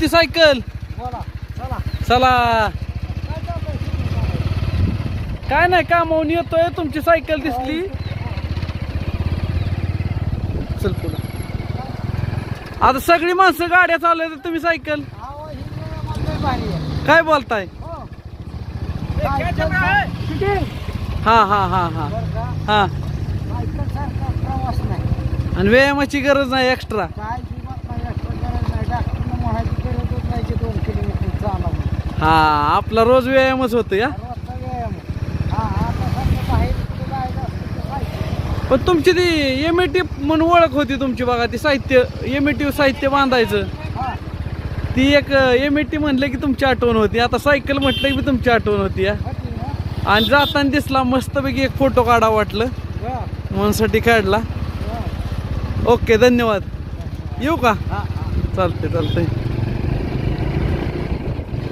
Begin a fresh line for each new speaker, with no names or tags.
तुमची सायकल? चला काय नाही कामावून येतोय, तुमची सायकल दिसली. चल पुढं. आता सगळी माणसं गाड्या चालवतात, तुम्ही सायकल काय बोलताय? हा हा हा हा हा. आणि व्यायामाची गरज नाही एक्स्ट्रा. हा आपला रोज व्यायामच होतो या. पण तुमची ती एमएटी म्हणून ओळख होती तुमची बघा, ती साहित्य एमएटी साहित्य बांधायचं, ती एक एमएटी म्हणलं की तुमची आठवण होती. आता सायकल म्हटलं की तुमची आठवण होती या. आणि जाताना दिसला मस्तपैकी एक फोटो काढा वाटलं म्हणून काढला. ओके धन्यवाद. येऊ का? चालते चालतंय.